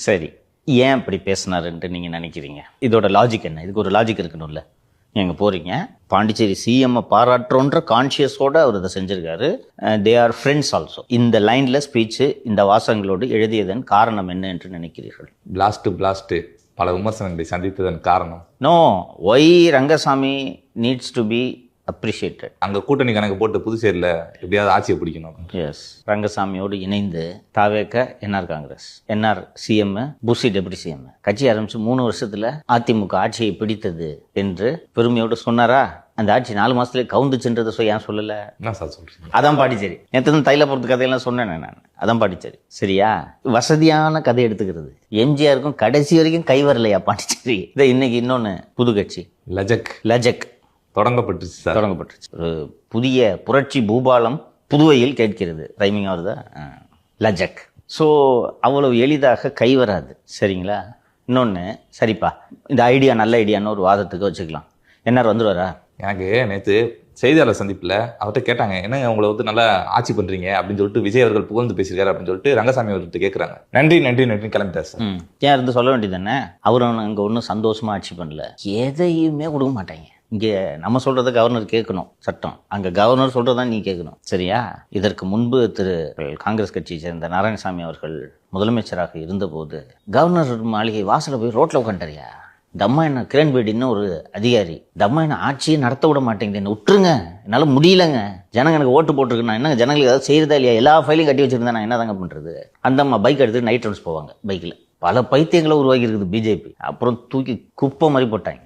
சரி, ஏன் இப்படி பேசினாருன்ட்டு நீங்கள் நினைக்கிறீங்க? இதோட லாஜிக் என்ன? இதுக்கு ஒரு லாஜிக் இருக்கணும்ல. நீங்கள் போகிறீங்க, பாண்டிச்சேரி சிஎம்ஐ பாராட்டுறோன்ற கான்ஷியஸோடு அவர் இதை செஞ்சுருக்காரு. They are friends also. இந்த லைனில் ஸ்பீச்சு இந்த வாசகங்களோடு எழுதியதன் காரணம் என்ன என்று நினைக்கிறீர்கள்? பிளாஸ்ட்டு பல விமர்சனங்களை சந்தித்ததன் காரணம். No, why Rangasamy needs to be appreciated. அங்கே கூட்டணி கணக்கு போட்டு புதுச்சேரியில் எப்படியாவது ஆட்சியை பிடிக்கணும். எஸ், ரங்கசாமியோடு இணைந்து தாவேக்க என்ஆர் காங்கிரஸ், என்ஆர் சிஎம், புசி டெபுட்டி சிஎம் கட்சி ஆரம்பிச்சு 3 வருஷத்துல அதிமுக ஆட்சியை பிடித்தது என்று பெருமையோடு சொன்னாரா? அந்த ஆட்சி 4 மாசத்துலேயே கவுந்துச்சுன்றதை ஏன் சொல்லலை? என்ன சார் சொல்றீங்க? அதான் பாண்டிச்சேரி. நேற்று தைல பொறுத்து கதையெல்லாம் சொன்னேன் நான். அதான் பாண்டிச்சேரி. சரியா? வசதியான கதை எடுத்துக்கிறது. எம்ஜிஆருக்கும் கடைசி வரைக்கும் கை வரலையா பாண்டிச்சேரி? இதை இன்னைக்கு இன்னொன்று புது கட்சி லஜக் தொடங்கப்பட்டுச்சு சார். தொடங்கப்பட்டுச்சு. ஒரு புதிய புரட்சி பூபாலம் புதுவையில் கேட்கிறது. ரைமிங் வருதா? லஜக். ஸோ அவ்வளவு எளிதாக கை வராது. சரிங்களா? இன்னொன்று, சரிப்பா இந்த ஐடியா நல்ல ஐடியான்னு ஒரு வாதத்துக்கு வச்சுக்கலாம். என்ஆர் வந்துடுவாரா? எனக்கு நேற்று செய்தியாளர் சந்திப்பில் அவர்கிட்ட கேட்டாங்க, என்னங்க உங்களை வந்து நல்லா ஆட்சி பண்ணுறீங்க அப்படின்னு சொல்லிட்டு விஜய் அவர்கள் புகழ்ந்து பேசியிருக்காரு அப்படின்னு சொல்லிட்டு ரங்கசாமி அவர்கிட்ட கேட்குறாங்க. நன்றி கிளம்பிட்டார் சார். ஏன் இருந்து சொல்ல வேண்டியது தானே? அவரும் அங்கே ஒன்றும் சந்தோஷமாக ஆட்சி பண்ணல. எதையுமே கொடுக்க மாட்டாங்க. இங்கே நம்ம சொல்கிறத கவர்னர் கேட்கணும், சட்டம். அங்கே கவர்னர் சொல்கிறதான் நீ கேட்கணும். சரியா? இதற்கு முன்பு காங்கிரஸ் கட்சியை சேர்ந்த நாராயணசாமி அவர்கள் முதலமைச்சராக இருந்தபோது கவர்னர் மாளிகை வாசலில் போய் ரோட்டில் உட்காந்துறியா? தம்மா என்ன கிரண்பேடின்னு ஒரு அதிகாரி, தம்மா என்ன ஆட்சியை நடத்த விட மாட்டேங்குது, என்ன விட்டுருங்க, என்னால் முடியலங்க, ஜனங்க எனக்கு ஓட்டு போட்டிருக்கு, நான் என்னங்க ஜனங்களுக்கு ஏதாவது செய்யறதா இல்லையா, எல்லா ஃபைலையும் கட்டி வச்சிருந்தேன், நான் என்ன தாங்க பண்ணுறது? அந்த அம்மா பைக் எடுத்துட்டு நைட் ரவுண்ட்ஸ் போவாங்க. பைக்கில் பல பைத்தியங்களை உருவாக்கி இருக்குது பிஜேபி. அப்புறம் தூக்கி குப்பை மாதிரி போட்டாங்க.